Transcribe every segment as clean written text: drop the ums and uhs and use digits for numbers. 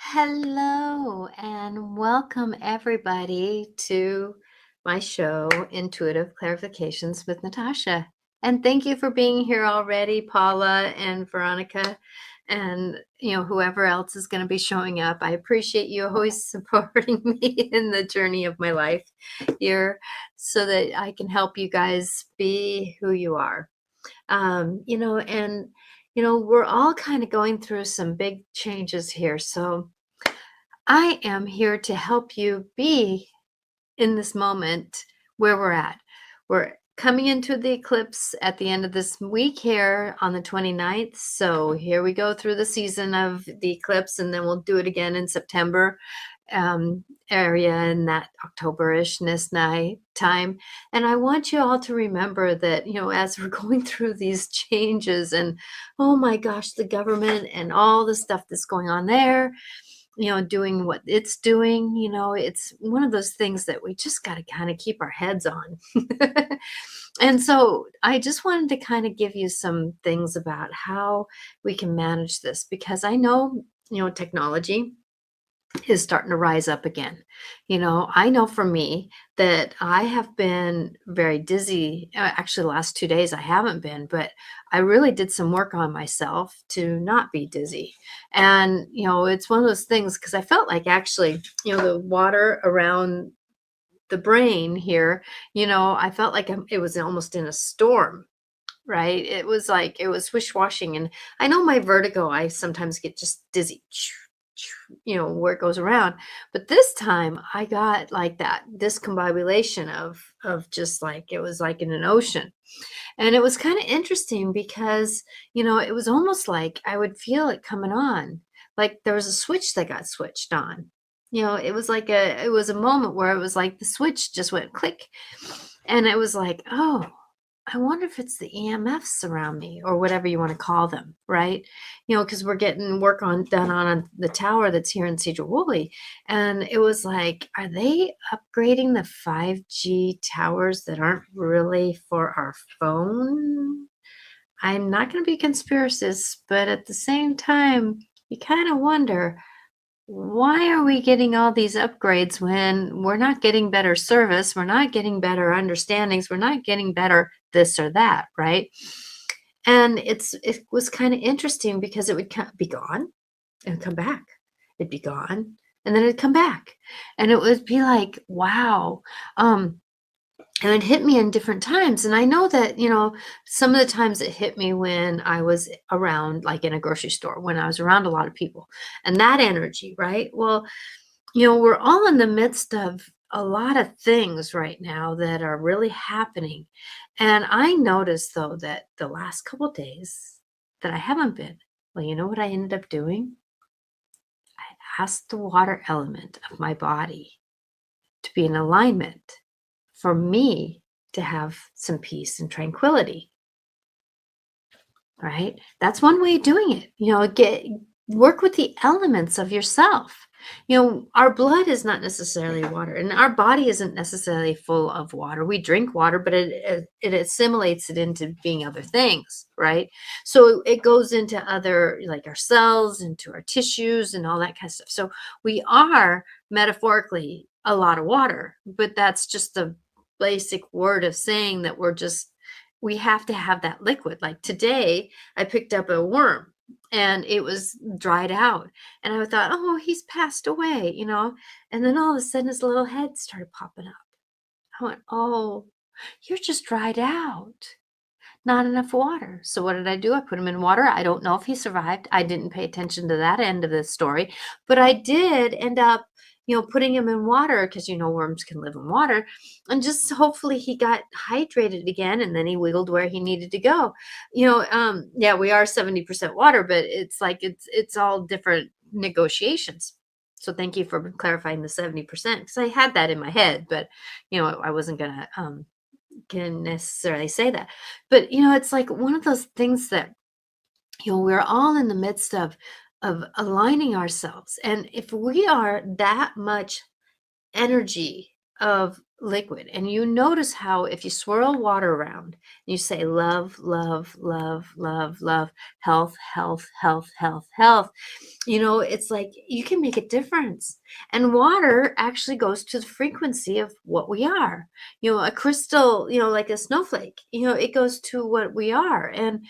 Hello and welcome everybody to my show, Intuitive Clarifications with Natasha. And thank you for being here already, Paula and Veronica, and whoever else is going to be showing up. I appreciate you always supporting me in the journey of my life here so that I can help you guys be who you are. We're all kind of going through some big changes here. So I am here to help you be in this moment where we're at. We're coming into the eclipse at the end of this week here on the 29th. So here we go through the season of the eclipse, and then we'll do it again in September area in that October-ishness night time. And I want you all to remember that, as we're going through these changes and oh my gosh, the government and all the stuff that's going on there, doing what it's doing, it's one of those things that we just got to kind of keep our heads on. And so I just wanted to kind of give you some things about how we can manage this because I know, technology is starting to rise up again. I know for me that I have been very dizzy. Actually, the last 2 days I haven't been, but I really did some work on myself to not be dizzy. And, it's one of those things because I felt like actually, the water around the brain here, I felt like it was almost in a storm. Right. It was like it was swish-washing. And I know my vertigo, I sometimes get just dizzy where it goes around. But this time I got like that discombobulation of just like it was like in an ocean. And it was kind of interesting because, it was almost like I would feel it coming on. Like there was a switch that got switched on. It was a moment where it was like the switch just went click. And it was like, oh, I wonder if it's the EMFs around me or whatever you want to call them, right? Because we're getting work done on the tower that's here in Cedar Woolley. And it was like, are they upgrading the 5G towers that aren't really for our phone? I'm not going to be conspiracist, but at the same time, you kind of wonder, why are we getting all these upgrades when we're not getting better service? We're not getting better understandings. We're not getting better this or that, right? And it was kind of interesting because it would be gone and come back. It'd be gone and then it'd come back. And it would be like, wow. And it hit me in different times. And I know that, some of the times it hit me when I was around, like in a grocery store, when I was around a lot of people and that energy, right? Well, we're all in the midst of a lot of things right now that are really happening. And I noticed, though, that the last couple days that I haven't been, well, you know what I ended up doing? I asked the water element of my body to be in alignment for me to have some peace and tranquility, right? That's one way of doing it. Work with the elements of yourself. Our blood is not necessarily water, and our body isn't necessarily full of water. We drink water, but it assimilates it into being other things, right? So it goes into other, like our cells, into our tissues, and all that kind of stuff. So we are metaphorically a lot of water, but that's just the basic word of saying that we have to have that liquid. Like today, I picked up a worm and it was dried out. And I thought, oh, he's passed away, And then all of a sudden his little head started popping up. I went, oh, you're just dried out. Not enough water. So what did I do? I put him in water. I don't know if he survived. I didn't pay attention to that end of the story, but I did end up, putting him in water because, worms can live in water, and just hopefully he got hydrated again and then he wiggled where he needed to go. Yeah, we are 70% water, but it's like, it's all different negotiations. So thank you for clarifying the 70% because I had that in my head, but, I wasn't going to, can necessarily say that. But, it's like one of those things that, we're all in the midst of aligning ourselves. And if we are that much energy of liquid. And you notice how if you swirl water around, you say love, love, love, love, love, health, health, health, health, health, it's like you can make a difference. And water actually goes to the frequency of what we are. A crystal, like a snowflake, it goes to what we are. And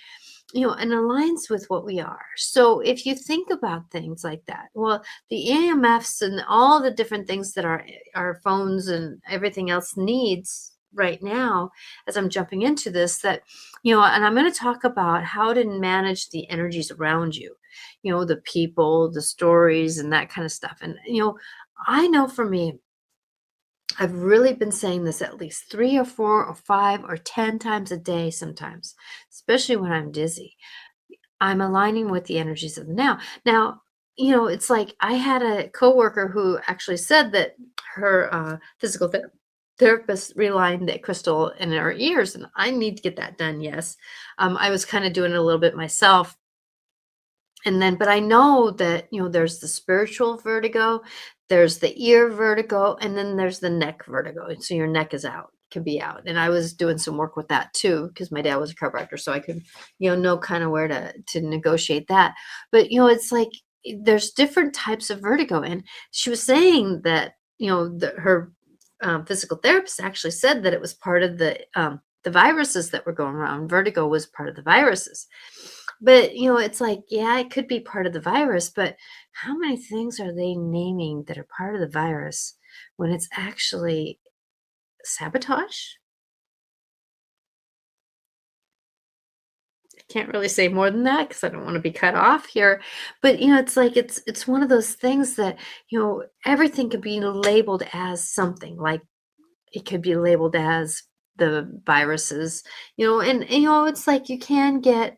aligns with what we are. So if you think about things like that, well, the EMFs and all the different things that our phones and everything else needs right now, as I'm jumping into this, and I'm going to talk about how to manage the energies around you, the people, the stories, and that kind of stuff. And, I know for me, I've really been saying this at least 3 or 4 or 5 or 10 times a day sometimes, especially when I'm dizzy. I'm aligning with the energies of the now. Now, it's like I had a coworker who actually said that her physical therapist realigned the crystal in her ears, and I need to get that done. Yes, I was kind of doing it a little bit myself, and then, but I know that, there's the spiritual vertigo, there's the ear vertigo, and then there's the neck vertigo. And so your neck is out, can be out. And I was doing some work with that too, because my dad was a chiropractor. So I could, know kind of where to negotiate that. But, it's like there's different types of vertigo. And she was saying that, her physical therapist actually said that it was part of the viruses that were going around. Vertigo was part of the viruses. But, it's like, yeah, it could be part of the virus, but how many things are they naming that are part of the virus when it's actually sabotage? I can't really say more than that because I don't want to be cut off here. But, it's like it's one of those things that, everything could be labeled as something. Like it could be labeled as the viruses, and it's like you can get,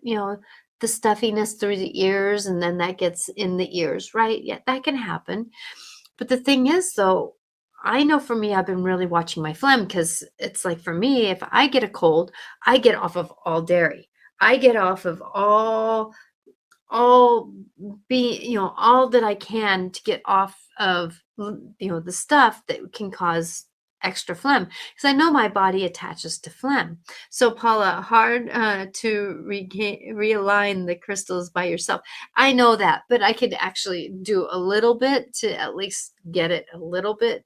the stuffiness through the ears and then that gets in the ears, right? Yeah, that can happen. But the thing is, though, I know for me, I've been really watching my phlegm because it's like for me, if I get a cold, I get off of all dairy. I get off of all all that I can to get off of the stuff that can cause extra phlegm because I know my body attaches to phlegm. So Paula, hard to realign the crystals by yourself. I know that, but I could actually do a little bit to at least get it a little bit,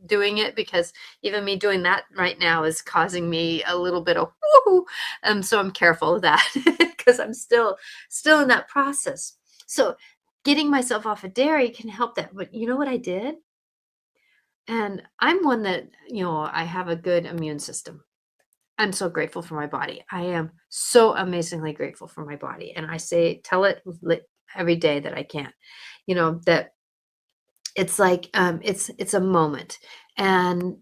doing it, because even me doing that right now is causing me a little bit of woo. So I'm careful of that because I'm still in that process. So getting myself off of dairy can help that. But you know what I did? And I'm one that, I have a good immune system. I'm so grateful for my body. I am so amazingly grateful for my body. And I tell it every day that I can, that it's like, it's a moment. And,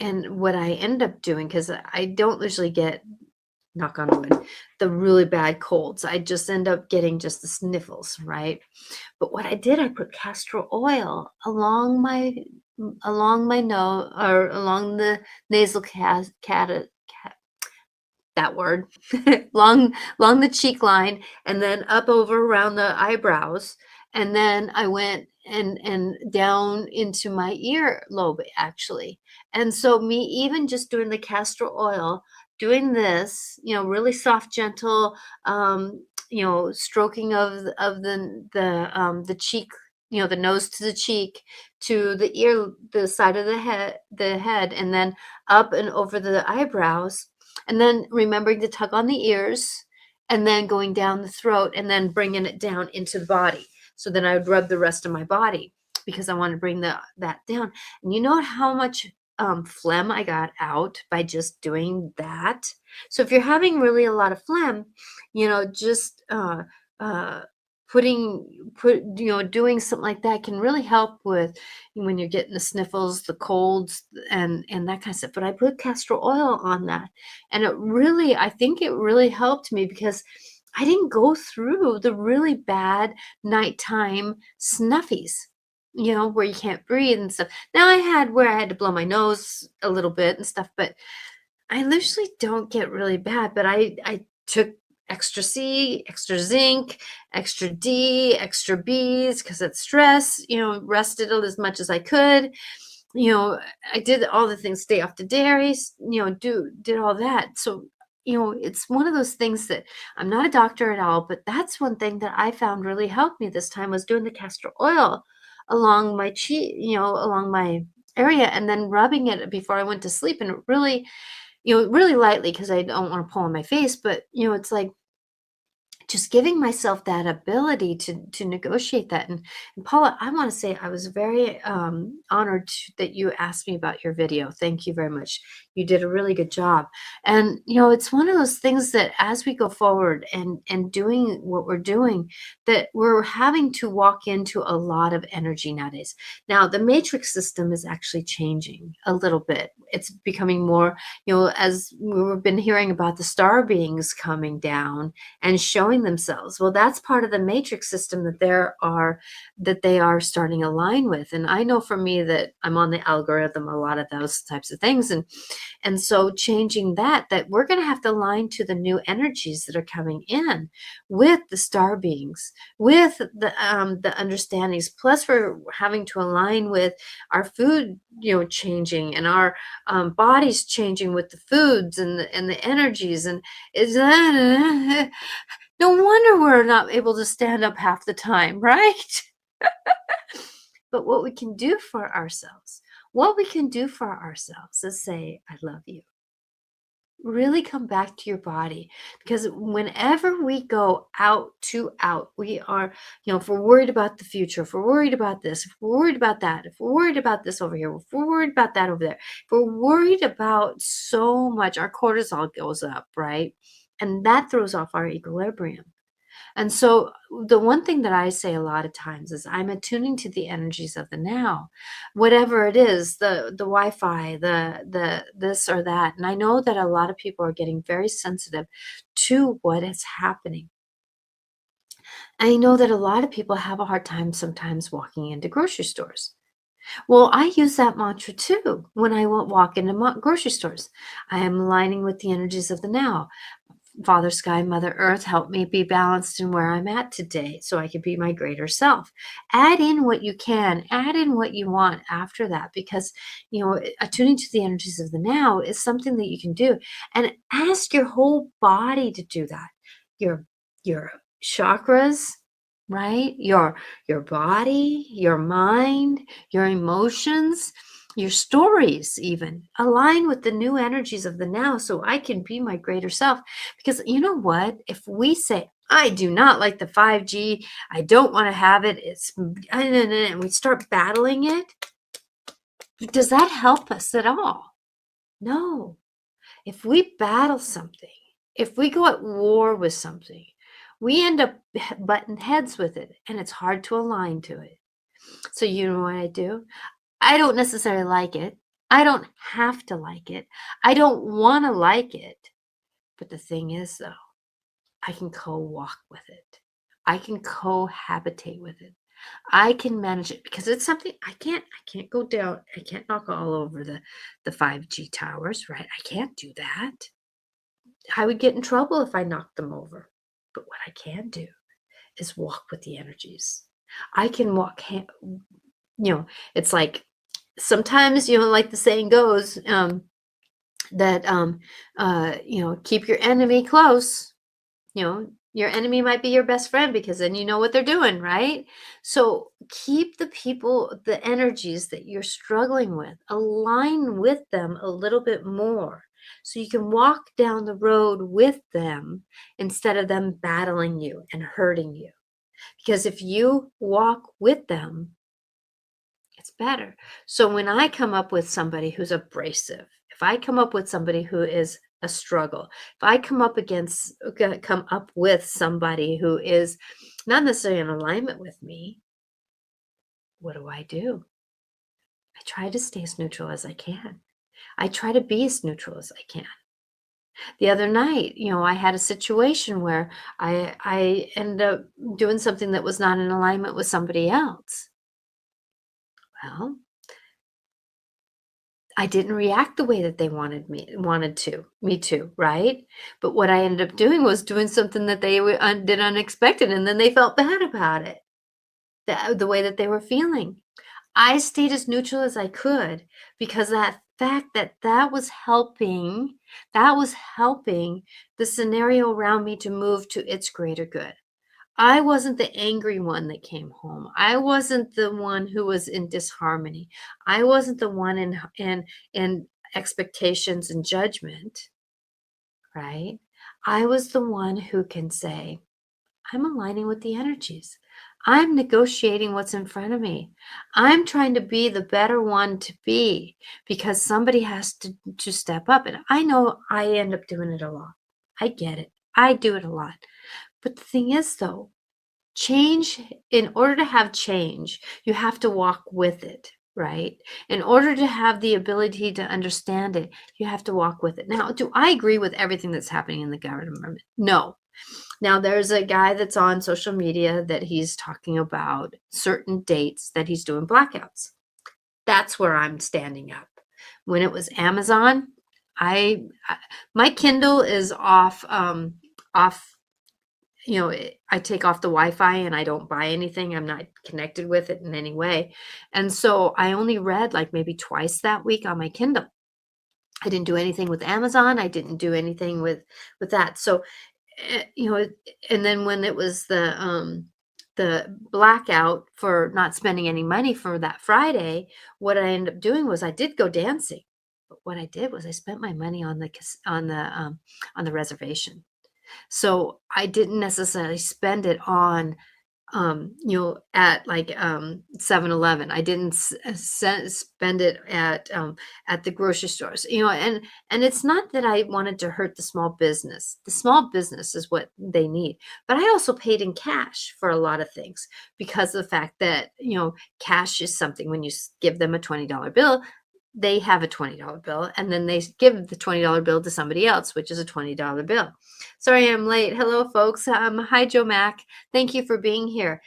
and what I end up doing, because I don't usually get, knock on wood, the really bad colds. I just end up getting just the sniffles, right? But what I did, I put castor oil along my nose or along the nasal that word, along the cheek line, and then up over around the eyebrows. And then I went and down into my ear lobe, actually. And so me even just doing the castor oil, doing this, really soft, gentle, stroking of the cheek, the nose to the cheek, to the ear, the side of the head, and then up and over the eyebrows, and then remembering to tug on the ears, and then going down the throat, and then bringing it down into the body. So then I would rub the rest of my body because I want to bring that down. And you know how much phlegm I got out by just doing that? So if you're having really a lot of phlegm, just uh, doing something like that can really help with when you're getting the sniffles, the colds, and that kind of stuff. But I put castor oil on that, and I think it really helped me because I didn't go through the really bad nighttime snuffies, where you can't breathe and stuff. Now I had where I had to blow my nose a little bit and stuff, but I usually don't get really bad. But I took extra C, extra zinc, extra D, extra Bs because it's stress, rested as much as I could. I did all the things, stay off the dairy, did all that. So, it's one of those things that I'm not a doctor at all, but that's one thing that I found really helped me this time was doing the castor oil along my cheek, along my area and then rubbing it before I went to sleep. And it really, really lightly because I don't want to pull on my face, but it's like just giving myself that ability to negotiate that. And Paula, I want to say I was very honored that you asked me about your video. Thank you very much. You did a really good job. And it's one of those things that as we go forward and doing what we're doing, that we're having to walk into a lot of energy nowadays. Now, the matrix system is actually changing a little bit. It's becoming more, as we've been hearing about the star beings coming down and showing themselves. Well, that's part of the matrix system that they are starting to align with. And I know for me that I'm on the algorithm, a lot of those types of things. And so changing that we're going to have to align to the new energies that are coming in with the star beings, with the understandings. Plus, we're having to align with our food, changing and our bodies changing with the foods and the energies. And is no wonder we're not able to stand up half the time, right? But what we can do for ourselves, is say, I love you. Really come back to your body, because whenever we go out, we are, if we're worried about the future, if we're worried about this, if we're worried about that, if we're worried about this over here, if we're worried about that over there, if we're worried about so much, our cortisol goes up, right? And that throws off our equilibrium. And so the one thing that I say a lot of times is I'm attuning to the energies of the now, whatever it is, the Wi-Fi, the this or that. And I know that a lot of people are getting very sensitive to what is happening. I know that a lot of people have a hard time sometimes walking into grocery stores. Well, I use that mantra too when I walk into grocery stores. I am aligning with the energies of the now. Father Sky, Mother Earth, help me be balanced in where I'm at today so I can be my greater self. Add in what you can, add in what you want after that, because, attuning to the energies of the now is something that you can do. And ask your whole body to do that. Your chakras, right? Your body, your mind, your emotions, your stories even align with the new energies of the now so I can be my greater self. Because you know what? If we say, I do not like the 5G, I don't want to have it, and we start battling it, does that help us at all? No. If we battle something, if we go at war with something, we end up butting heads with it, and it's hard to align to it. So you know what I do? I don't necessarily like it. I don't have to like it. I don't want to like it. But the thing is, though, I can co-walk with it. I can cohabitate with it. I can manage it because it's something I can't go down. I can't knock all over the 5G towers, right? I can't do that. I would get in trouble if I knocked them over. But what I can do is walk with the energies. I can walk it's like sometimes, like the saying goes, that keep your enemy close. Your enemy might be your best friend because then you know what they're doing, right? So keep the energies that you're struggling with, align with them a little bit more so you can walk down the road with them instead of them battling you and hurting you. Because if you walk with them, it's better. So when I come up with somebody who's abrasive, if I come up with somebody who is a struggle, if I come up with somebody who is not necessarily in alignment with me, what do? I try to stay as neutral as I can. I try to be as neutral as I can. The other night, I had a situation where I ended up doing something that was not in alignment with somebody else. Well, I didn't react the way that they wanted me to, right? But what I ended up doing was doing something that they did unexpected, and then they felt bad about it, the way that they were feeling. I stayed as neutral as I could because that fact that that was helping the scenario around me to move to its greater good. I wasn't the angry one that came home. I wasn't the one who was in disharmony. I wasn't the one in expectations and judgment, right? I was the one who can say, I'm aligning with the energies. I'm negotiating what's in front of me. I'm trying to be the better one to be because somebody has to step up. And I know I end up doing it a lot. I get it. I do it a lot. But the thing is, though, change, in order to have change, you have to walk with it, right? In order to have the ability to understand it, you have to walk with it. Now, do I agree with everything that's happening in the government? No. Now, there's a guy that's on social media that he's talking about certain dates that he's doing blackouts. That's where I'm standing up. When it was Amazon, I my Kindle is off. I take off the Wi-Fi and I don't buy anything. I'm not connected with it in any way. And so I only read like maybe twice that week on my Kindle. I didn't do anything with Amazon. I didn't do anything with that. So and then when it was the blackout for not spending any money for that Friday, what I ended up doing was I did go dancing. But what I did was I spent my money on the reservation. So I didn't necessarily spend it on, at like 7-Eleven. I didn't spend it at the grocery stores, and it's not that I wanted to hurt the small business. The small business is what they need. But I also paid in cash for a lot of things because of the fact that, cash is something when you give them a $20 bill, they have a $20 bill and then they give the $20 bill to somebody else, which is a $20 bill. Sorry I'm late. Hello, folks. Hi, Joe Mack. Thank you for being here.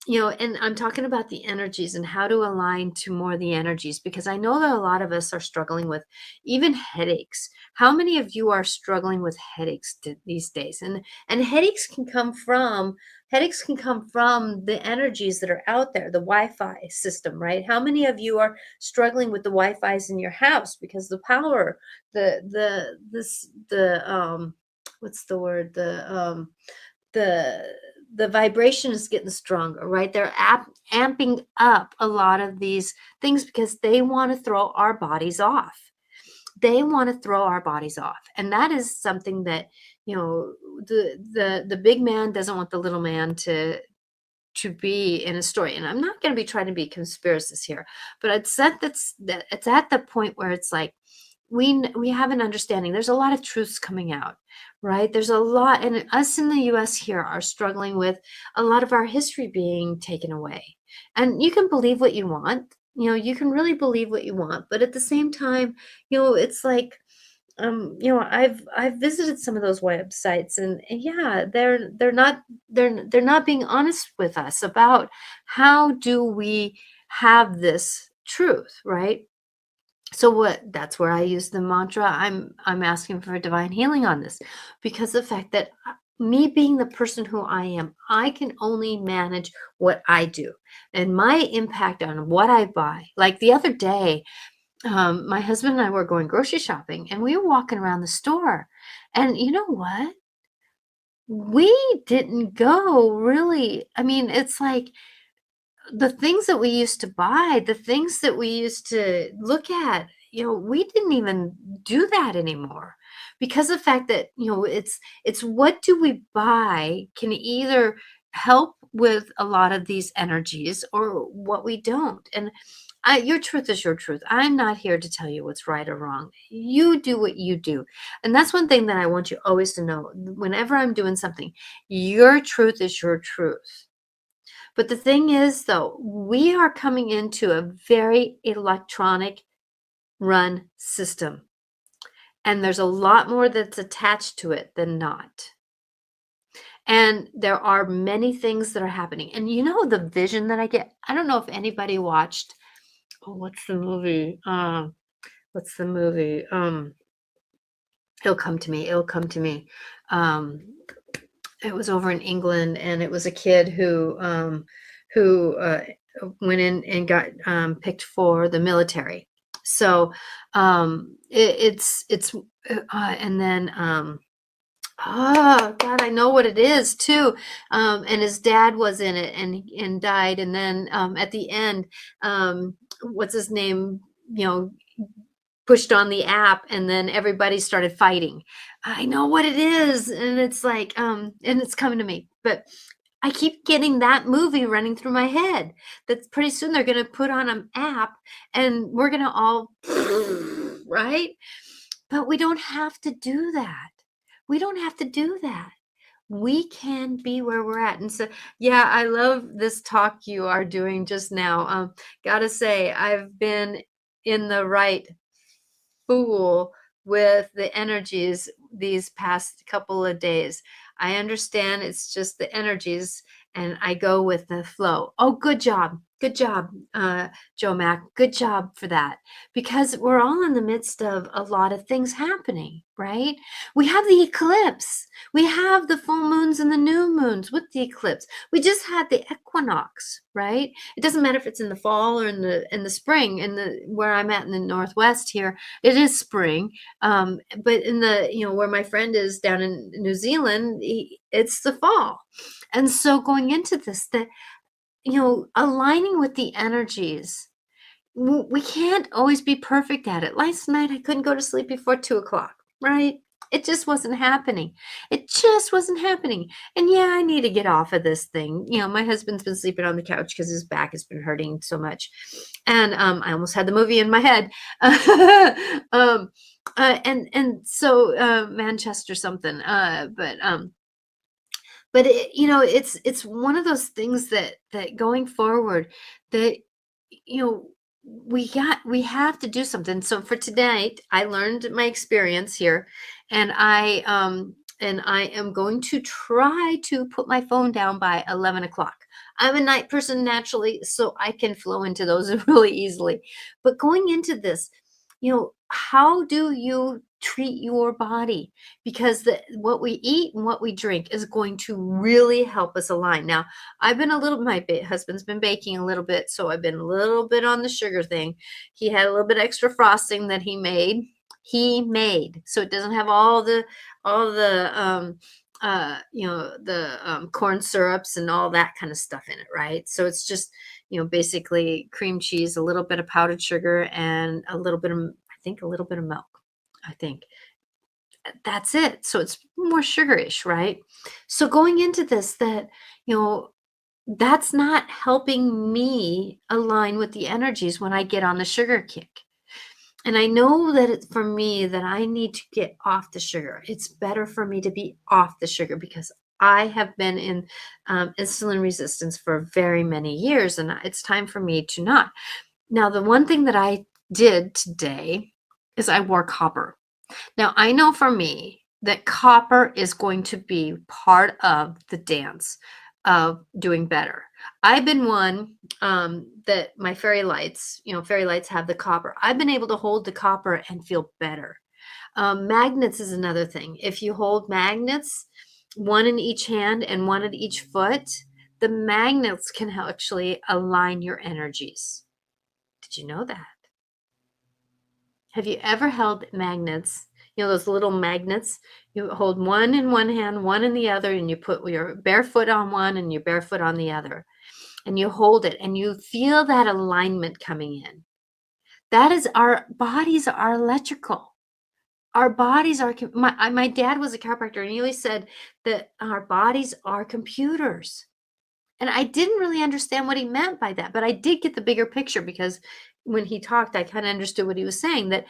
And I'm talking about the energies and how to align to more of the energies because I know that a lot of us are struggling with even headaches. How many of you are struggling with headaches these days? And headaches can come from the energies that are out there, the Wi-Fi system, right? How many of you are struggling with the Wi-Fi's in your house because the power, the this the what's the word? The the vibration is getting stronger, right? They're amping up a lot of these things because they want to throw our bodies off. They want to throw our bodies off. And that is something that, the big man doesn't want the little man to be in a story. And I'm not going to be trying to be conspiracist here, but it's at the point where it's like we have an understanding. There's a lot of truths coming out, right? There's a lot, and us in the US here are struggling with a lot of our history being taken away. And you can believe what you want. You can really believe what you want, but at the same time, it's like I've visited some of those websites, and yeah, they're not being honest with us about how do we have this truth, right? So that's where I use the mantra. I'm asking for divine healing on this because the fact that me being the person who I am, I can only manage what I do and my impact on what I buy. Like the other day, my husband and I were going grocery shopping and we were walking around the store. And you know what? We didn't go really. I mean, it's like the things that we used to buy, the things that we used to look at, we didn't even do that anymore because of the fact that, it's what do we buy can either help with a lot of these energies or what we don't. And your truth is your truth. I'm not here to tell you what's right or wrong. You do what you do. And that's one thing that I want you always to know. Whenever I'm doing something, your truth is your truth. But the thing is, though, we are coming into a very electronic run system. And there's a lot more that's attached to it than not. And there are many things that are happening. And the vision that I get, I don't know if anybody watched, what's the movie? What's the movie? It'll come to me. It'll come to me. It was over in England, and it was a kid who went in and got picked for the military. So it's and then oh God, I know what it is too. And his dad was in it and died. And then at the end, what's his name? You know, pushed on the app, and then everybody started fighting. I know what it is, and it's like, and it's coming to me, but I keep getting that movie running through my head. That's pretty soon they're gonna put on an app, and we're gonna all right? But we don't have to do that. We don't have to do that. We can be where we're at. And so, yeah, I love this talk you are doing just now. Gotta say, I've been in the right fool with the energies these past couple of days. I understand it's just the energies and I go with the flow. Oh, good job. Good job, Joe Mack. Good job for that. Because we're all in the midst of a lot of things happening, right? We have the eclipse. We have the full moons and the new moons with the eclipse. We just had the equinox, right? It doesn't matter if it's in the fall or in the spring. In the where I'm at in the Northwest here, it is spring, but in the where my friend is down in New Zealand, it's the fall. And so going into this, that aligning with the energies, we can't always be perfect at it. Last night I couldn't go to sleep before 2 o'clock, right? It just wasn't happening. It just wasn't happening. And yeah, I need to get off of this thing. My husband's been sleeping on the couch because his back has been hurting so much. And I almost had the movie in my head. um, and so Manchester something. But it's one of those things that going forward, that you know we have to do something. So for tonight, I learned my experience here, and I am going to try to put my phone down by 11 o'clock. I'm a night person naturally, so I can flow into those really easily. But going into this, how do you treat your body? Because what we eat and what we drink is going to really help us align. Now, I've been a little, my husband's been baking a little bit, so I've been a little bit on the sugar thing. He had a little bit extra frosting that he made. So it doesn't have all the corn syrups and all that kind of stuff in it, right? So it's just basically cream cheese, a little bit of powdered sugar, and a little bit of, I think, a little bit of milk. I think that's it. So it's more sugarish, right? So going into this, you know, that's not helping me align with the energies when I get on the sugar kick. And I know that it's for me that I need to get off the sugar. It's better for me to be off the sugar because I have been in insulin resistance for very many years, and it's time for me to not. Now, the one thing that I did today is I wore copper. Now, I know for me that copper is going to be part of the dance of doing better. I've been one that my fairy lights have the copper. I've been able to hold the copper and feel better. Magnets is another thing. If you hold magnets, one in each hand and one at each foot, the magnets can actually align your energies. Did you know that? Have you ever held magnets? Those little magnets. You hold one in one hand, one in the other, and you put your bare foot on one and your bare foot on the other. And you hold it and you feel that alignment coming in. That is, our bodies are electrical. Our bodies are, my dad was a chiropractor, and he always said that our bodies are computers. And I didn't really understand what he meant by that, but I did get the bigger picture because when he talked, I kind of understood what he was saying, that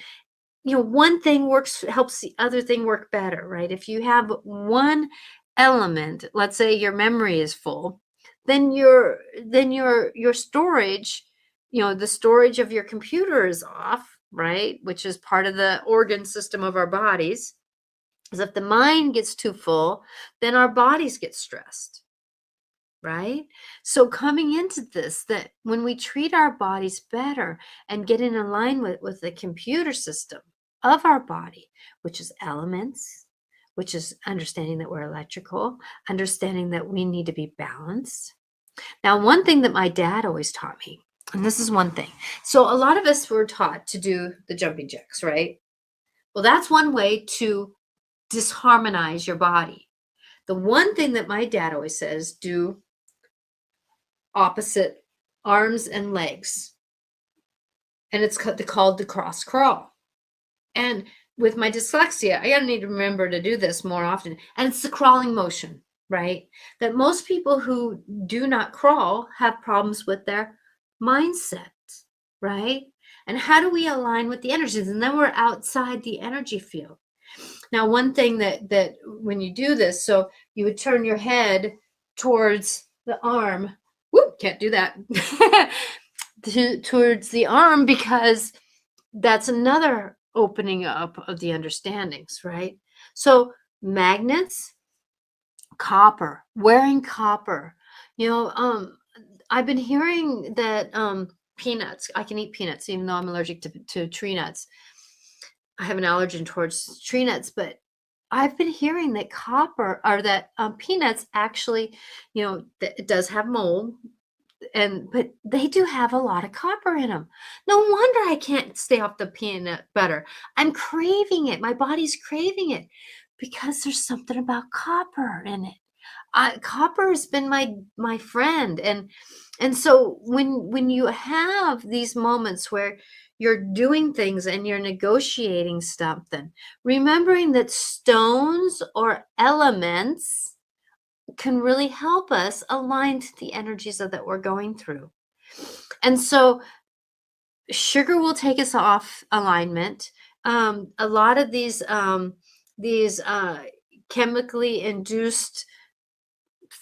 one thing helps the other thing work better, right? If you have one element, let's say your memory is full, then your storage, the storage of your computer is off, right? Which is part of the organ system of our bodies. Because if the mind gets too full, then our bodies get stressed, right? So coming into this, that when we treat our bodies better and get in alignment with the computer system of our body, which is elements, which is understanding that we're electrical, understanding that we need to be balanced, Now, one thing that my dad always taught me, and this is one thing. So a lot of us were taught to do the jumping jacks, right? Well, that's one way to disharmonize your body. The one thing that my dad always says, do opposite arms and legs. And it's called the cross crawl. And with my dyslexia, I gotta need to remember to do this more often. And it's the crawling motion, right? That most people who do not crawl have problems with their mindset, right? And how do we align with the energies? And then we're outside the energy field. Now, one thing that when you do this, so you would turn your head towards the arm. Whoop, can't do that. Towards the arm, because that's another opening up of the understandings, right? So magnets, copper, wearing copper. You know, I've been hearing that peanuts, I can eat peanuts even though I'm allergic to tree nuts. I have an allergen towards tree nuts, but I've been hearing that copper or that peanuts actually, it does have mold, but they do have a lot of copper in them. No wonder I can't stay off the peanut butter. I'm craving it. My body's craving it because there's something about copper in it. Copper has been my friend, and so when you have these moments where you're doing things and you're negotiating something, remembering that stones or elements can really help us align to the energies that we're going through. And so sugar will take us off alignment. A lot of these chemically induced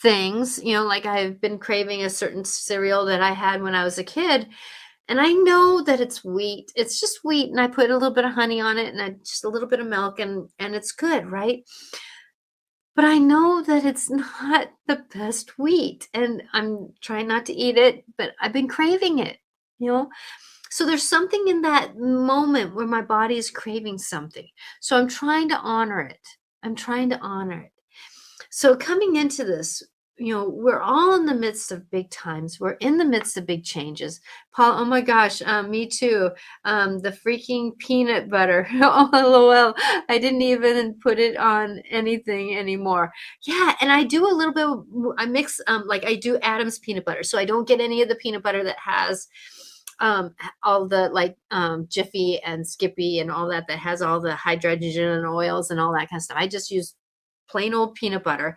things, like I've been craving a certain cereal that I had when I was a kid. And I know that it's wheat. It's just wheat, and I put a little bit of honey on it, and just a little bit of milk, and it's good, right? But I know that it's not the best wheat, and I'm trying not to eat it, but I've been craving it, you know? So there's something in that moment where my body is craving something. So I'm trying to honor it. I'm trying to honor it. So coming into this, we're all in the midst of big times. We're in the midst of big changes. Paul, oh my gosh, me too. The freaking peanut butter. Oh, LOL. I didn't even put it on anything anymore. Yeah, and I do a little bit, I mix, like I do Adam's peanut butter. So I don't get any of the peanut butter that has all the like Jiffy and Skippy and all that has all the hydrogen and oils and all that kind of stuff. I just use plain old peanut butter.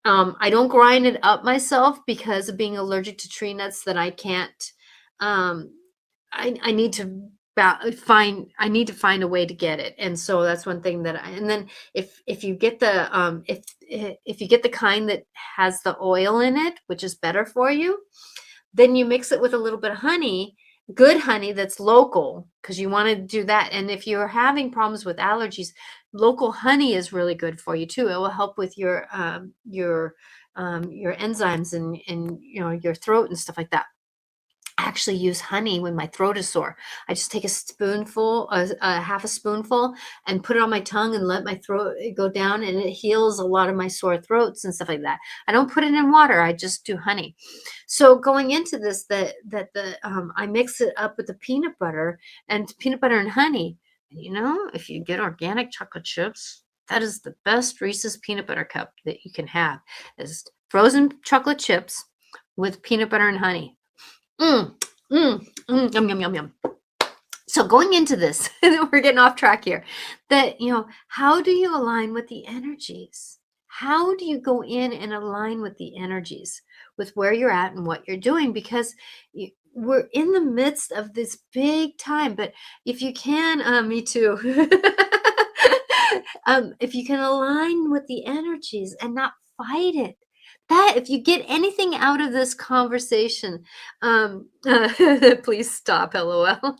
I don't grind it up myself because of being allergic to tree nuts that I can't. Um, I need to find a way to get it, and so that's one thing that and then if you get the if you get the kind that has the oil in it, which is better for you, then you mix it with a little bit of honey, good honey that's local, because you want to do that. And if you're having problems with allergies, local honey is really good for you too. It will help with your enzymes and your throat and stuff like that. I actually use honey when my throat is sore. I just take a spoonful, a half a spoonful, and put it on my tongue and let my throat go down, and it heals a lot of my sore throats and stuff like that. I don't put it in water. I just do honey. So going into this, I mix it up with the peanut butter and honey. And if you get organic chocolate chips, that is the best Reese's peanut butter cup that you can have. Is frozen chocolate chips with peanut butter and honey. Yum, yum, yum, yum. So going into this, we're getting off track here. How do you align with the energies? How do you go in and align with the energies, with where you're at and what you're doing? Because we're in the midst of this big time. But if you can, me too. If you can align with the energies and not fight it, that if you get anything out of this conversation, please stop, LOL.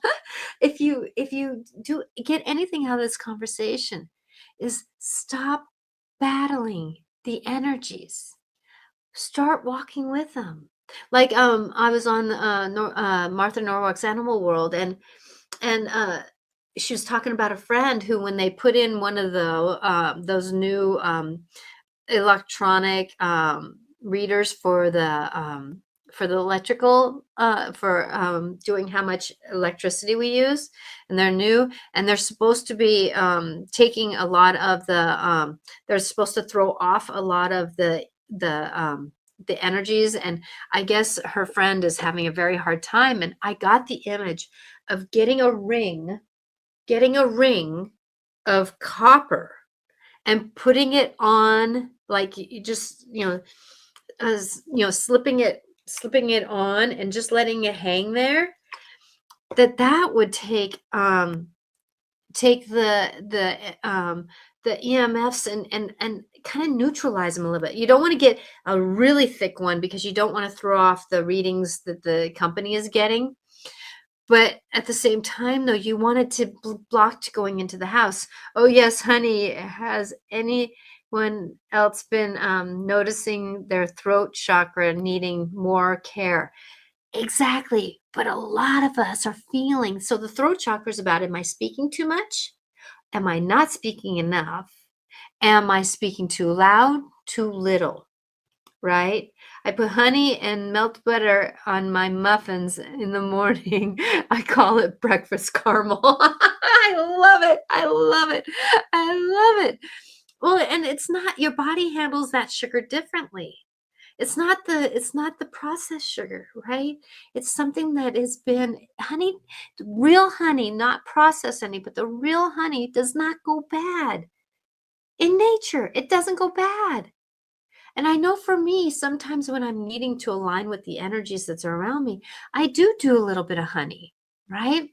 If you do get anything out of this conversation, is stop battling the energies. Start walking with them. Like I was on Martha Norwalk's Animal World, and she was talking about a friend who, when they put in one of those new electronic readers for the for the electrical, for doing how much electricity we use, and they're new, and they're supposed to be taking a lot of they're supposed to throw off a lot of the energies. And I guess her friend is having a very hard time. And I got the image of getting a ring of copper and putting it on, like, you just, as slipping it on and just letting it hang there, that would take the EMFs and kind of neutralize them a little bit. You don't want to get a really thick one because you don't want to throw off the readings that the company is getting. But at the same time, though, you want it to block to going into the house. Oh, yes, honey, has anyone else been noticing their throat chakra needing more care? Exactly. But a lot of us are feeling, so the throat chakra is about, am I speaking too much? Am I not speaking enough? Am I speaking too loud, too little? Right? I put honey and melt butter on my muffins in the morning. I call it breakfast caramel. I love it. I love it. I love it. Well, and it's not, your body handles that sugar differently. It's not the processed sugar, right? It's something that has been honey, real honey, not processed honey, but the real honey does not go bad. In nature, it doesn't go bad. And I know for me, sometimes when I'm needing to align with the energies that's around me, I do a little bit of honey, right?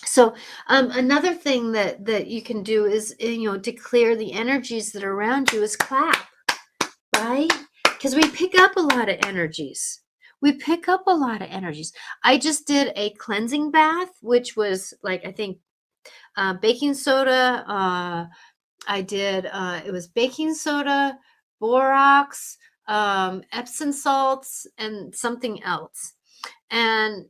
So another thing that you can do is, to clear the energies that are around you, is clap, right? Because we pick up a lot of energies. We pick up a lot of energies. I just did a cleansing bath, which was like, I think, baking soda. It was baking soda, borax, Epsom salts, and something else. And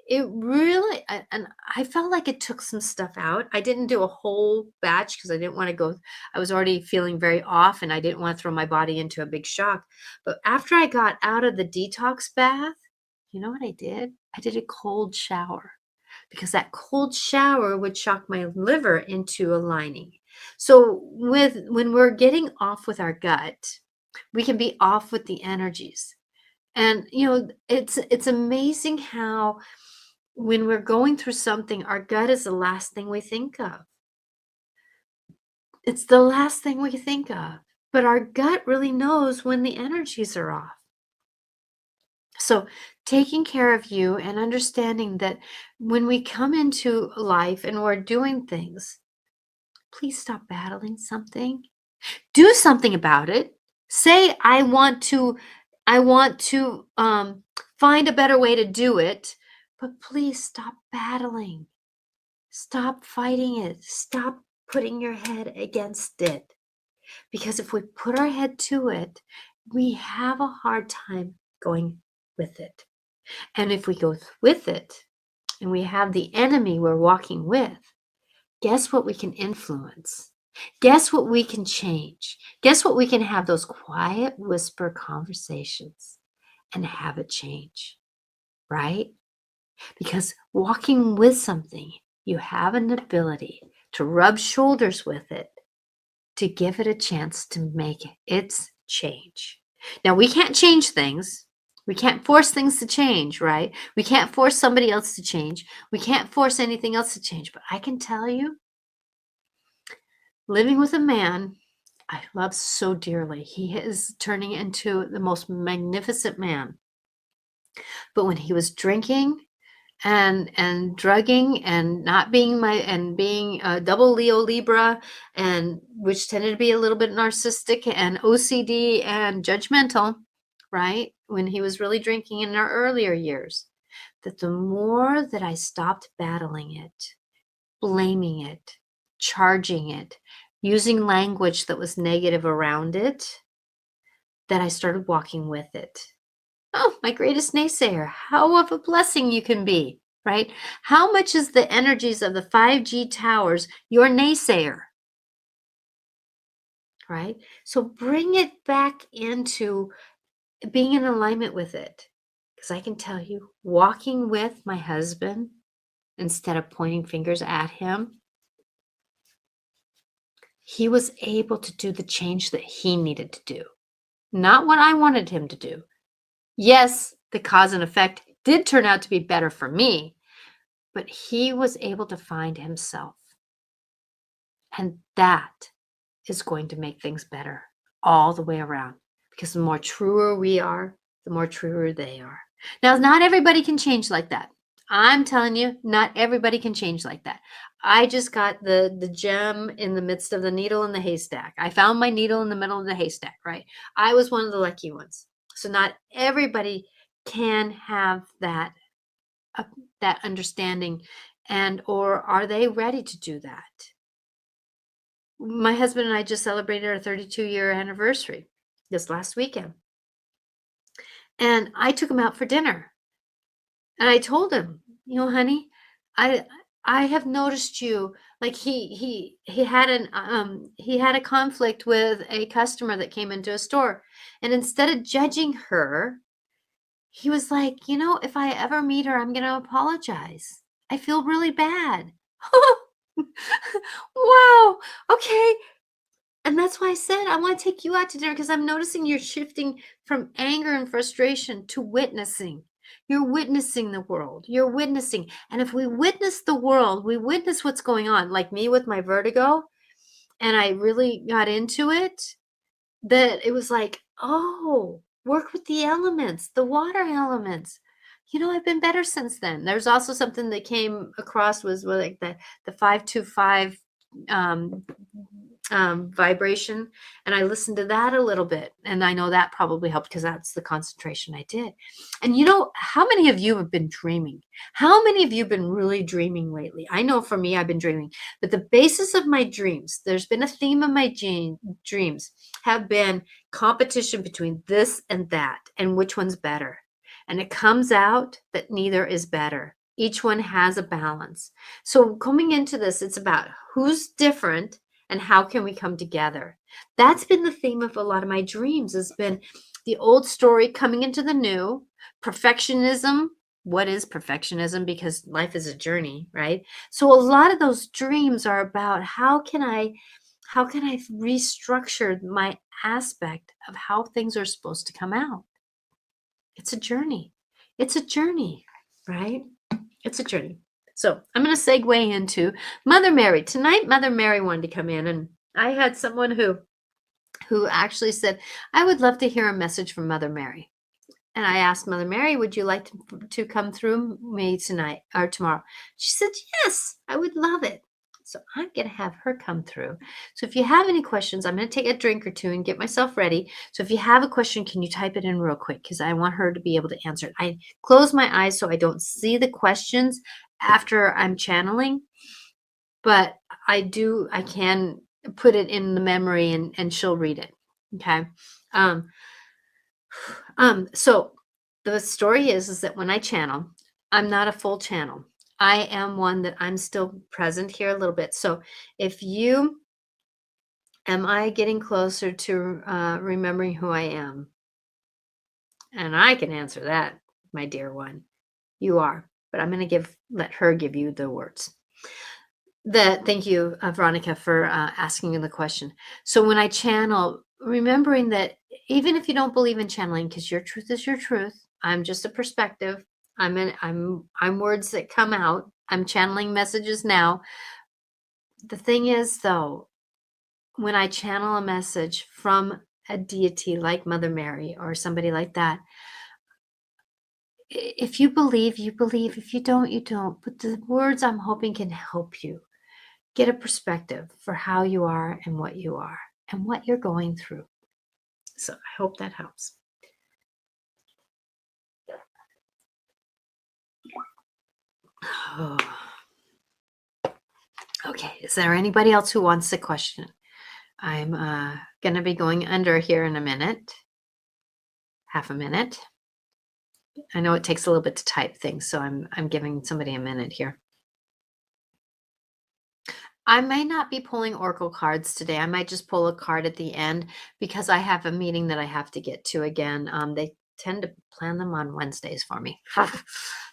it really, and I felt like it took some stuff out. I didn't do a whole batch because I didn't want to go, I was already feeling very off and I didn't want to throw my body into a big shock. But after I got out of the detox bath, you know what I did? I did a cold shower, because that cold shower would shock my liver into aligning. So when we're getting off with our gut, we can be off with the energies. And it's amazing how, when we're going through something, our gut is the last thing we think of. It's the last thing we think of. But our gut really knows when the energies are off. So, taking care of you and understanding that when we come into life and we're doing things, please stop battling something. Do something about it. Say, I want to find a better way to do it, but please stop battling. Stop fighting it. Stop putting your head against it. Because if we put our head to it, we have a hard time going with it. And if we go with it and we have the enemy we're walking with, guess what we can influence? Guess what we can change? Guess what we can have those quiet whisper conversations and have it change, right? Because walking with something, you have an ability to rub shoulders with it, to give it a chance to make its change. Now, we can't change things. We can't force things to change, right? We can't force somebody else to change. We can't force anything else to change. But I can tell you, living with a man I love so dearly, he is turning into the most magnificent man. But when he was drinking and drugging and not being being a double Leo Libra, and which tended to be a little bit narcissistic and OCD and judgmental, right? When he was really drinking in our earlier years, that the more that I stopped battling it, blaming it, charging it, using language that was negative around it, that I started walking with it. Oh, my greatest naysayer, how of a blessing you can be, right? How much is the energies of the 5G towers your naysayer, right? So bring it back into being in alignment with it. Because I can tell you, walking with my husband instead of pointing fingers at him, he was able to do the change that he needed to do, not what I wanted him to do. Yes, the cause and effect did turn out to be better for me, but he was able to find himself. And that is going to make things better all the way around, because the more truer we are, the more truer they are. Now, not everybody can change like that. I'm telling you, not everybody can change like that. I just got the gem in the midst of the needle in the haystack. I found my needle in the middle of the haystack, right? I was one of the lucky ones. So not everybody can have uh, that understanding, and or are they ready to do that? My husband and I just celebrated our 32-year anniversary this last weekend. And I took him out for dinner. And I told him, honey, I I have noticed you, like he had he had a conflict with a customer that came into a store. And instead of judging her, he was like, if I ever meet her, I'm going to apologize. I feel really bad. Wow. Okay. And that's why I said, I want to take you out to dinner, because I'm noticing you're shifting from anger and frustration to witnessing. You're witnessing the world. You're witnessing. And if we witness the world, we witness what's going on. Like me with my vertigo, and I really got into it, that it was like, oh, work with the elements, the water elements. I've been better since then. There's also something that came across was like the 525 um, vibration, and I listened to that a little bit, and I know that probably helped because that's the concentration I did. And how many of you have been dreaming? How many of you have been really dreaming lately? I know for me, I've been dreaming, but the basis of my dreams, there's been a theme of my dreams, have been competition between this and that, and which one's better. And it comes out that neither is better. Each one has a balance. So coming into this, it's about who's different and how can we come together. That's been the theme of a lot of my dreams, has been the old story coming into the new, perfectionism. What is perfectionism? Because life is a journey, right? So a lot of those dreams are about how can I restructure my aspect of how things are supposed to come out. It's a journey. It's a journey, right? It's a journey. So I'm going to segue into Mother Mary. Tonight, Mother Mary wanted to come in, and I had someone who actually said, I would love to hear a message from Mother Mary. And I asked Mother Mary, would you like to come through me tonight or tomorrow? She said, yes, I would love it. So I'm going to have her come through. So if you have any questions, I'm going to take a drink or two and get myself ready. So if you have a question, can you type it in real quick? Because I want her to be able to answer it. I close my eyes so I don't see the questions after I'm channeling, but I can put it in the memory, and she'll read it. Okay. So the story is that when I channel, I'm not a full channel. I am one that I'm still present here a little bit. So am I getting closer to remembering who I am? And I can answer that, my dear one. You are, but I'm going to let her give you the words. Thank you, Veronica, for asking the question. So when I channel, remembering that even if you don't believe in channeling, because your truth is your truth, I'm just a perspective. I'm words that come out. I'm channeling messages now. The thing is, though, when I channel a message from a deity like Mother Mary or somebody like that, if you believe, you believe. If you don't, you don't. But the words I'm hoping can help you get a perspective for how you are and what you're going through. So I hope that helps. Oh. Okay, is there anybody else who wants a question? I'm going to be going under here in a minute, half a minute. I know it takes a little bit to type things, so I'm giving somebody a minute here. I may not be pulling oracle cards today. I might just pull a card at the end because I have a meeting that I have to get to again. They tend to plan them on Wednesdays for me.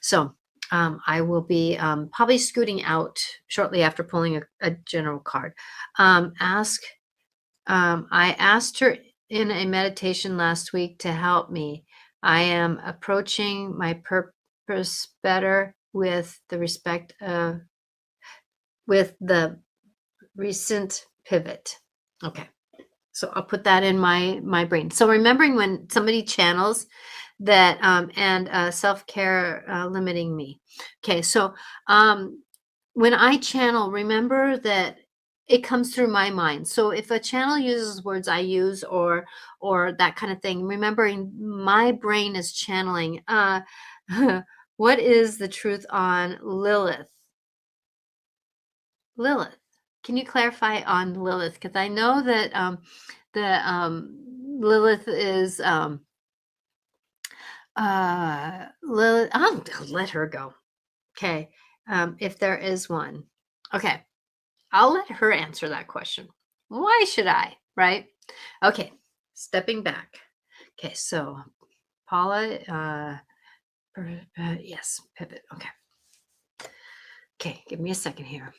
So I will be probably scooting out shortly after pulling a general card. Ask I asked her in a meditation last week to help me. I am approaching my purpose better with the recent pivot. Okay. So I'll put that in my brain. So remembering when somebody channels that and self-care limiting me. Okay, so when I channel, remember that it comes through my mind. So if a channel uses words I use or that kind of thing, remembering my brain is channeling. What is the truth on Lilith? Lilith. Can you clarify on Lilith? Because I know that the Lilith is Lilith. I'll let her go. Okay. If there is one. Okay. I'll let her answer that question. Why should I? Right? Okay. Stepping back. Okay. So Paula, yes, pivot. Okay. Okay. Give me a second here.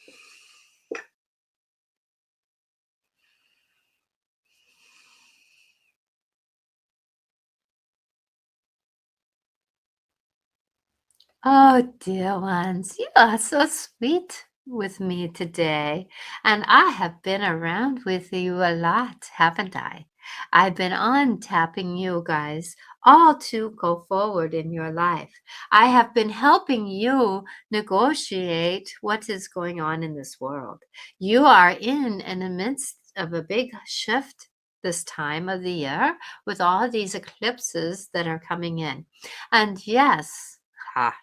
Oh, dear ones, you are so sweet with me today. And I have been around with you a lot, haven't I? I've been on tapping you guys all to go forward in your life. I have been helping you negotiate what is going on in this world. You are in the midst of a big shift this time of the year with all these eclipses that are coming in. And yes, ha,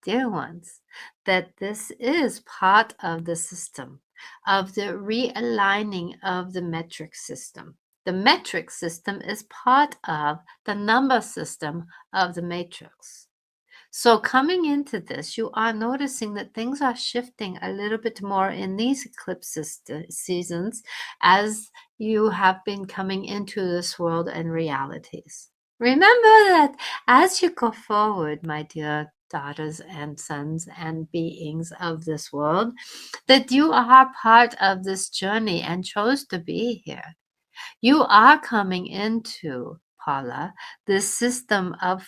dear ones, that this is part of the system, of the realigning of the metric system. The metric system is part of the number system of the matrix. So, coming into this, you are noticing that things are shifting a little bit more in these eclipse seasons as you have been coming into this world and realities. Remember that as you go forward, my dear daughters and sons and beings of this world, that you are part of this journey and chose to be here. You are coming into, Paula, this system of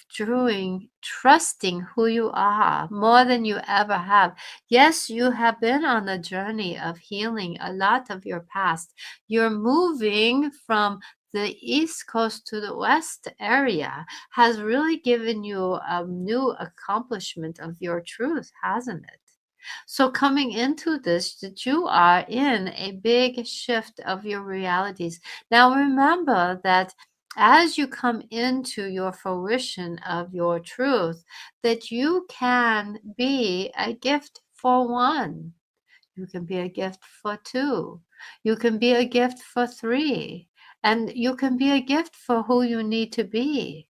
trusting who you are more than you ever have. Yes, you have been on a journey of healing a lot of your past. You're moving from the East Coast to the West area has really given you a new accomplishment of your truth, hasn't it? So coming into this, that you are in a big shift of your realities. Now remember that as you come into your fruition of your truth, that you can be a gift for one. You can be a gift for two. You can be a gift for three. And you can be a gift for who you need to be.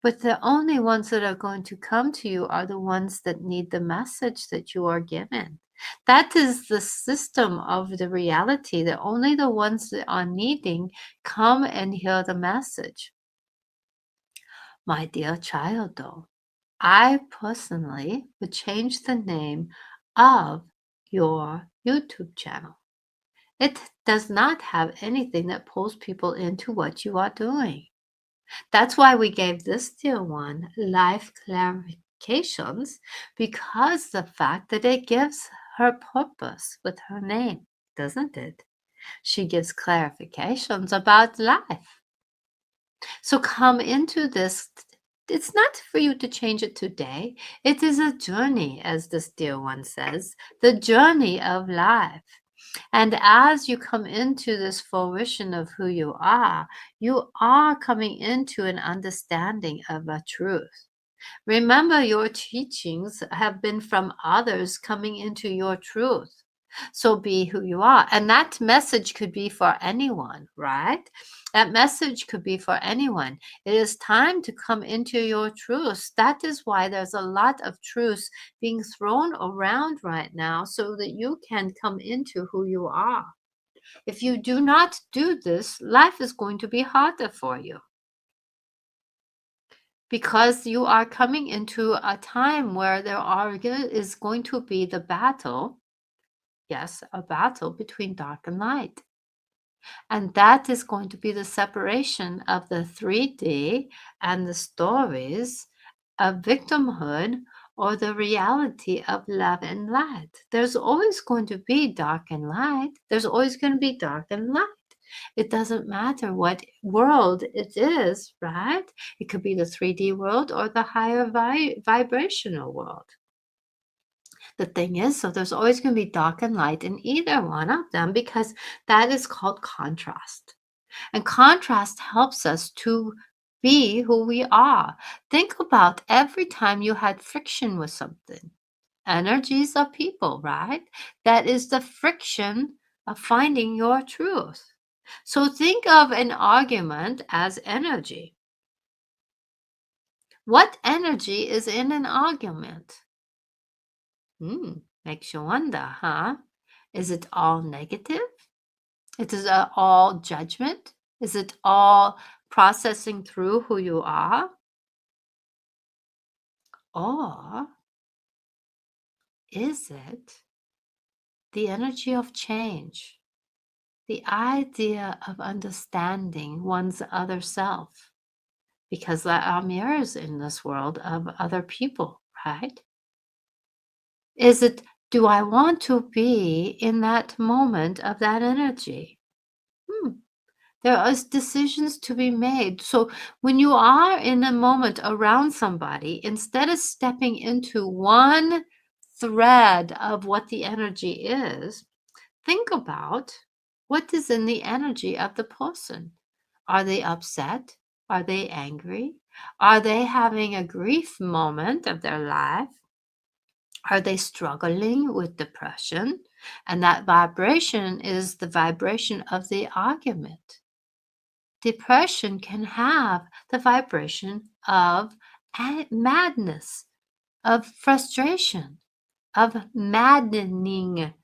But the only ones that are going to come to you are the ones that need the message that you are given. That is the system of the reality that only the ones that are needing come and hear the message. My dear child, though, I personally would change the name of your YouTube channel. It does not have anything that pulls people into what you are doing. That's why we gave this dear one life clarifications, because the fact that it gives her purpose with her name, doesn't it? She gives clarifications about life. So come into this. It's not for you to change it today. It is a journey, as this dear one says, the journey of life. And as you come into this fruition of who you are coming into an understanding of a truth. Remember, your teachings have been from others coming into your truth. So be who you are. And that message could be for anyone, right? That message could be for anyone. It is time to come into your truth. That is why there's a lot of truth being thrown around right now so that you can come into who you are. If you do not do this, life is going to be harder for you because you are coming into a time where is going to be the battle. Yes, a battle between dark and light. And that is going to be the separation of the 3D and the stories of victimhood or the reality of love and light. There's always going to be dark and light. There's always going to be dark and light. It doesn't matter what world it is, right? It could be the 3D world or the higher vibrational world. The thing is, so there's always going to be dark and light in either one of them because that is called contrast. And contrast helps us to be who we are. Think about every time you had friction with something. Energies of people, right? That is the friction of finding your truth. So think of an argument as energy. What energy is in an argument? Makes you wonder, huh? Is it all negative? Is it all judgment? Is it all processing through who you are? Or is it the energy of change? The idea of understanding one's other self? Because there are mirrors in this world of other people, right? Is it, do I want to be in that moment of that energy? There are decisions to be made. So when you are in a moment around somebody, instead of stepping into one thread of what the energy is, think about what is in the energy of the person. Are they upset? Are they angry? Are they having a grief moment of their life? Are they struggling with depression? And that vibration is the vibration of the argument. Depression can have the vibration of madness, of frustration, of maddeningness,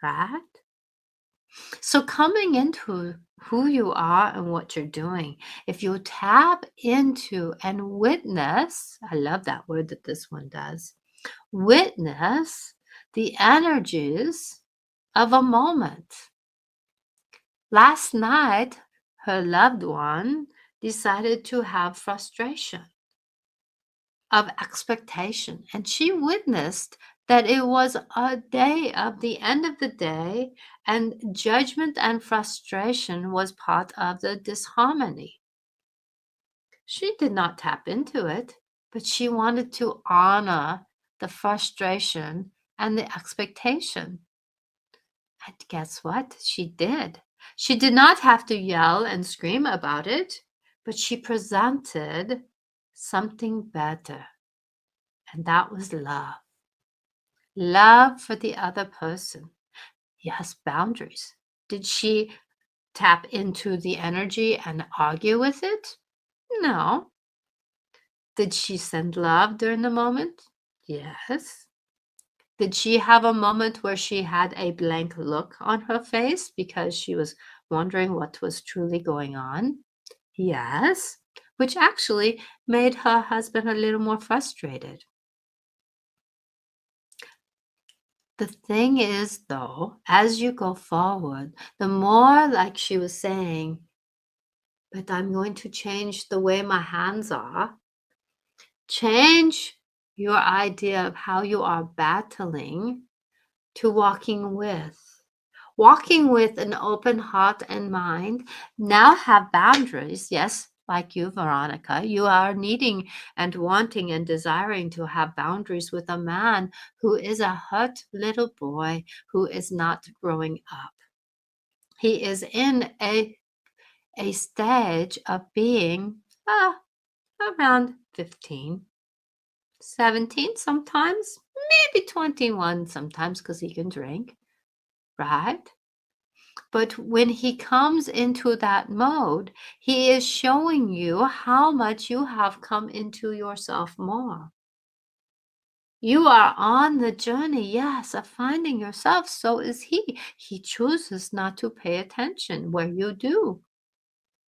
right? So, coming into who you are and what you're doing, if you tap into and witness, I love that word that this one does, witness the energies of a moment. Last night, her loved one decided to have frustration of expectation, and she witnessed that it was a day of the end of the day, and judgment and frustration was part of the disharmony. She did not tap into it, but she wanted to honor the frustration and the expectation. And guess what? She did. She did not have to yell and scream about it, but she presented something better. And that was love. Love for the other person. Yes, boundaries. Did she tap into the energy and argue with it? No. Did she send love during the moment? Yes. Did she have a moment where she had a blank look on her face because she was wondering what was truly going on? Yes, which actually made her husband a little more frustrated. The thing is, though, as you go forward, the more, like she was saying, but I'm going to change the way my hands are, change your idea of how you are battling to walking with an open heart and mind. Now have boundaries. Yes, like you, Veronica, you are needing and wanting and desiring to have boundaries with a man who is a hurt little boy who is not growing up. He is in a stage of being around 15. 17 sometimes, maybe 21 sometimes because he can drink, right? But when he comes into that mode, he is showing you how much you have come into yourself more. You are on the journey, yes, of finding yourself. So is he. He chooses not to pay attention where you do.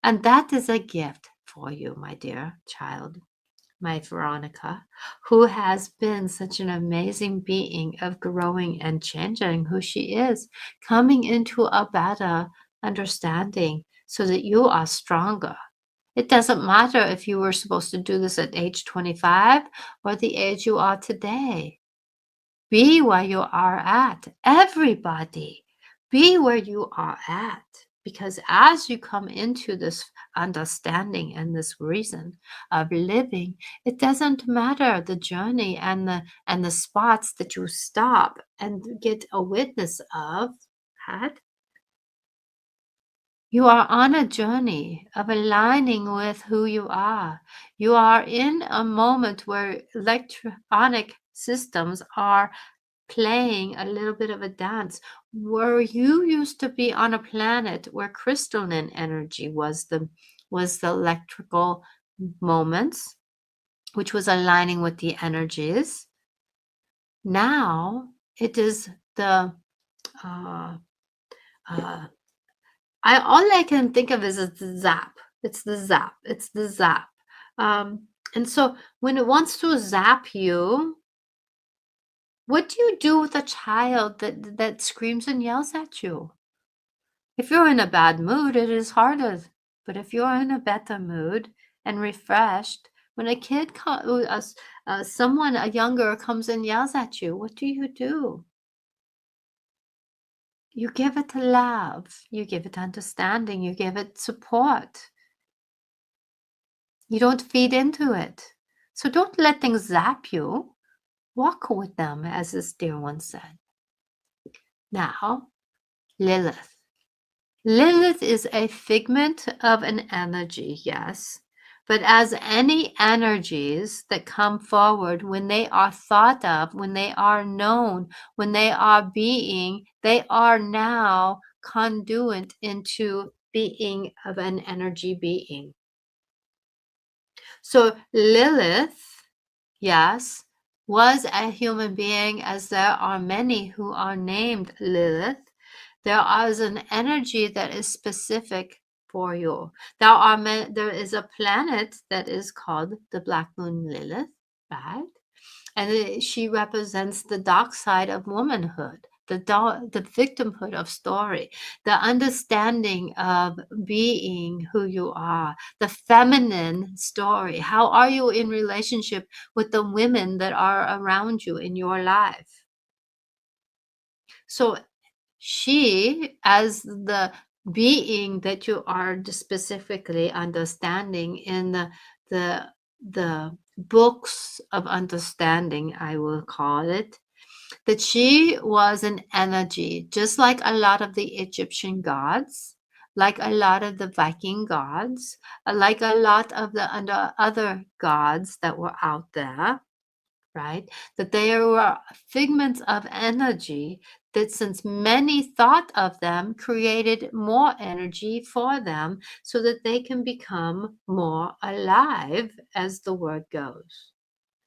And that is a gift for you, my dear child, my Veronica, who has been such an amazing being of growing and changing who she is, coming into a better understanding so that you are stronger. It doesn't matter if you were supposed to do this at age 25 or the age you are today. Be where you are at. Everybody, be where you are at. Because as you come into this understanding and this reason of living, it doesn't matter the journey and the spots that you stop and get a witness of. That you are on a journey of aligning with who you are. You are in a moment where electronic systems are playing a little bit of a dance where you used to be on a planet where crystalline energy was the electrical moments, which was aligning with the energies. Now it is the uh, uh, all I can think of is the zap. It's the zap. It's the zap. And so when it wants to zap you, what do you do with a child that screams and yells at you? If you're in a bad mood, it is harder. But if you're in a better mood and refreshed, when a kid, someone, a younger comes and yells at you, what do? You give it love, you give it understanding, you give it support. You don't feed into it. So don't let things zap you. Walk with them, as this dear one said. Now, Lilith. Lilith is a figment of an energy, yes. But as any energies that come forward, when they are thought of, when they are known, when they are being, they are now conduit into being of an energy being. So Lilith, yes, was a human being, as there are many who are named Lilith. There is an energy that is specific for you. There is a planet that is called the Black Moon Lilith, right? And she represents the dark side of womanhood, the victimhood of story, the understanding of being who you are, the feminine story. How are you in relationship with the women that are around you in your life? So she, as the being that you are specifically understanding in the books of understanding, I will call it, that she was an energy, just like a lot of the Egyptian gods, like a lot of the Viking gods, like a lot of the other gods that were out there, right? That they were figments of energy that, since many thought of them, created more energy for them so that they can become more alive, as the word goes.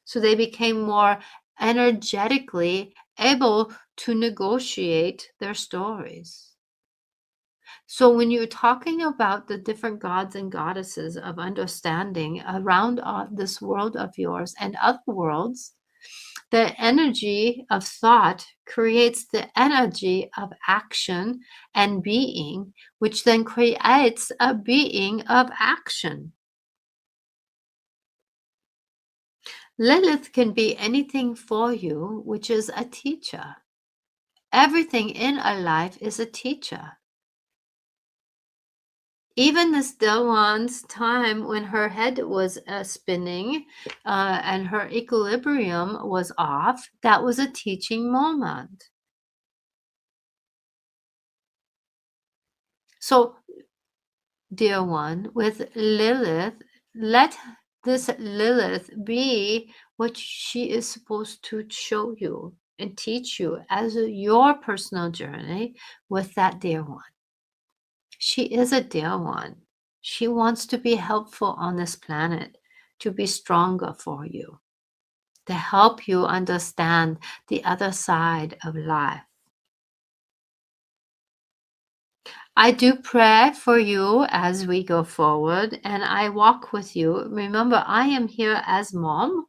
So they became more energetically able to negotiate their stories. So when you're talking about the different gods and goddesses of understanding around this world of yours and other worlds, the energy of thought creates the energy of action and being, which then creates a being of action. Lilith can be anything for you, which is a teacher. Everything in our life is a teacher. Even this still one's time when her head was spinning and her equilibrium was off, that was a teaching moment. So, dear one, with Lilith, let this Lilith be what she is supposed to show you and teach you as your personal journey with that dear one. She is a dear one. She wants to be helpful on this planet, to be stronger for you, to help you understand the other side of life. I do pray for you as we go forward and I walk with you. Remember, I am here as mom,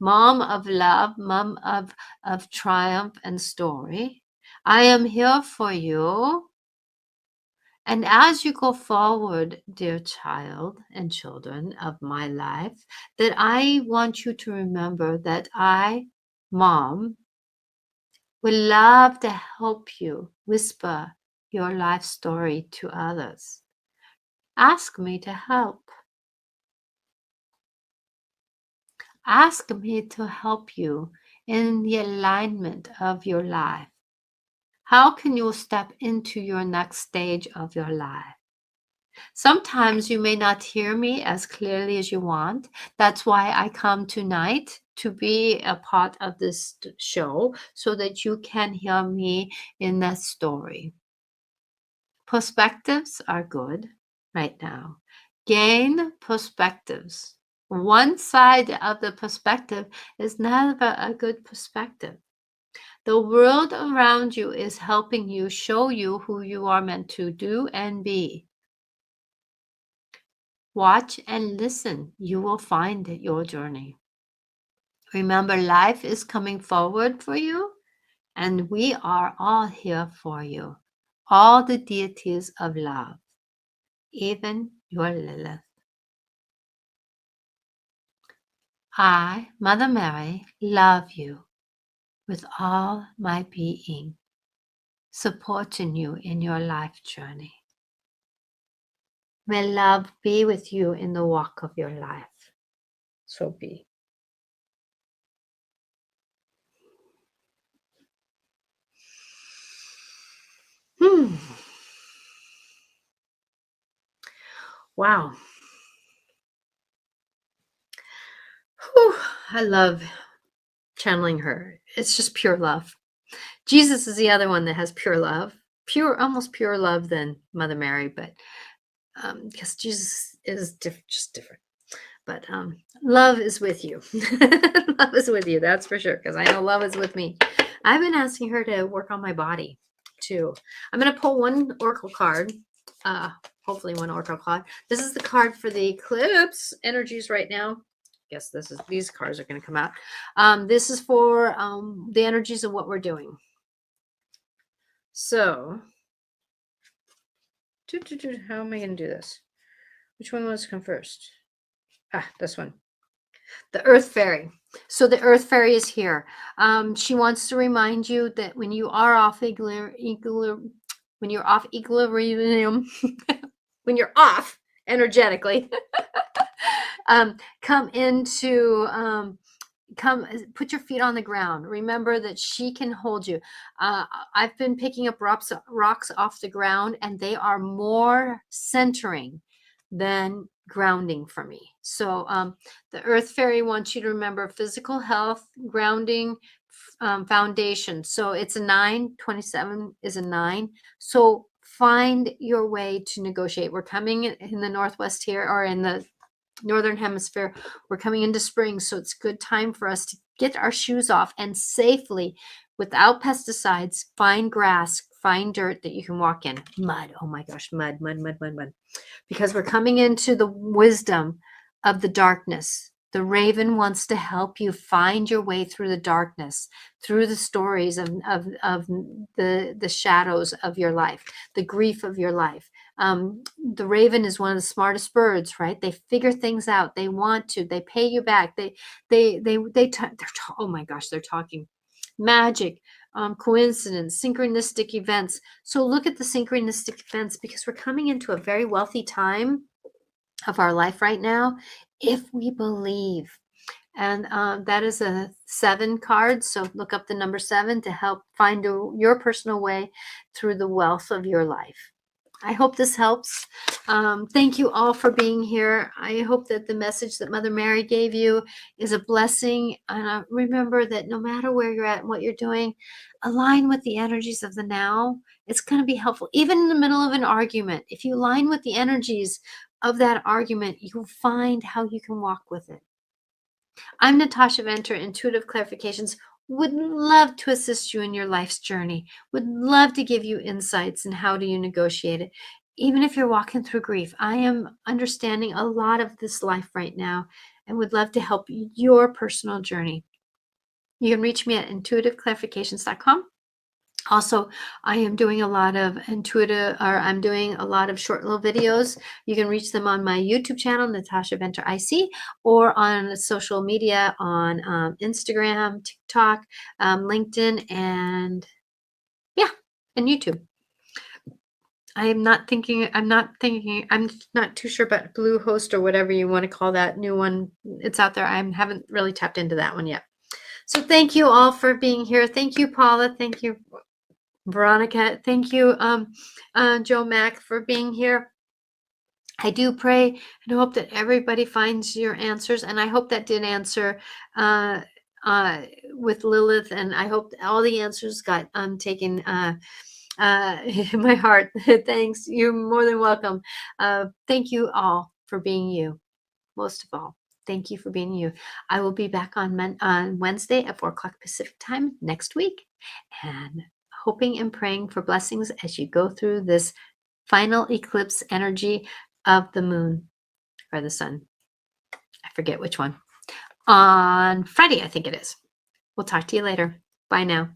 mom of love, mom of triumph and story. I am here for you. And as you go forward, dear child and children of my life, that I want you to remember that I, mom, would love to help you whisper your life story to others. Ask me to help. Ask me to help you in the alignment of your life. How can you step into your next stage of your life? Sometimes you may not hear me as clearly as you want. That's why I come tonight to be a part of this show so that you can hear me in that story. Perspectives are good right now. Gain perspectives. One side of the perspective is never a good perspective. The world around you is helping you show you who you are meant to do and be. Watch and listen. You will find your journey. Remember, life is coming forward for you, and we are all here for you. All the deities of love, even your Lilith. I, Mother Mary, love you with all my being, supporting you in your life journey. May love be with you in the walk of your life. So be. Wow. Whew. I love channeling her. It's just pure love. Jesus is the other one that has pure love, almost pure love than Mother Mary, but because Jesus is just different. But love is with you. Love is with you, that's for sure, because I know love is with me. I've been asking her to work on my body too. I'm going to pull one oracle card. Hopefully one oracle card. This is the card for the eclipse energies right now. Guess these cards are going to come out. This is for the energies of what we're doing. So, how am I going to do this? Which one wants to come first? This one. The Earth Fairy. So the Earth Fairy is here. She wants to remind you that when you are off equilibrium, when you're off energetically, come put your feet on the ground. Remember that she can hold you. I've been picking up rocks off the ground, and they are more centering than grounding for me. So the Earth Fairy wants you to remember physical health, grounding, foundation. So it's a 9. 27 is a 9. So find your way to negotiate. We're coming in the Northwest here, or in the Northern Hemisphere. We're coming into spring, so it's a good time for us to get our shoes off and safely, without pesticides, find grass, find dirt that you can walk in. Mud. Oh my gosh, mud. Because we're coming into the wisdom of the darkness. The raven wants to help you find your way through the darkness, through the stories of the shadows of your life, the grief of your life. The raven is one of the smartest birds, right? They figure things out. They want to. They pay you back. Oh my gosh, they're talking magic, coincidence, synchronistic events. So look at the synchronistic events, because we're coming into a very wealthy time of our life right now, if we believe. And that is a 7 card. So look up the number 7 to help find your personal way through the wealth of your life. I hope this helps. Thank you all for being here. I hope that the message that Mother Mary gave you is a blessing. And remember that no matter where you're at and what you're doing, align with the energies of the now. It's going to be helpful. Even in the middle of an argument, if you align with the energies of that argument, you'll find how you can walk with it. I'm Natasha Venter, Intuitive Clarifications. Would love to assist you in your life's journey. Would love to give you insights in how do you negotiate it. Even if you're walking through grief, I am understanding a lot of this life right now and would love to help your personal journey. You can reach me at intuitiveclarifications.com. Also, I am doing a lot of I'm doing a lot of short little videos. You can reach them on my YouTube channel, Natasha Venter IC, or on social media on Instagram, TikTok, LinkedIn, and yeah, and YouTube. I'm not too sure about Bluehost or whatever you want to call that new one. It's out there. I haven't really tapped into that one yet. So thank you all for being here. Thank you, Paula. Thank you, Veronica. Thank you, Joe Mack, for being here. I do pray and hope that everybody finds your answers. And I hope that did answer with Lilith. And I hope all the answers got taken in my heart. Thanks. You're more than welcome. Thank you all for being you. Most of all, thank you for being you. I will be back on Wednesday at 4 o'clock Pacific time next week. And hoping and praying for blessings as you go through this final eclipse energy of the moon or the sun. I forget which one. On Friday, I think it is. We'll talk to you later. Bye now.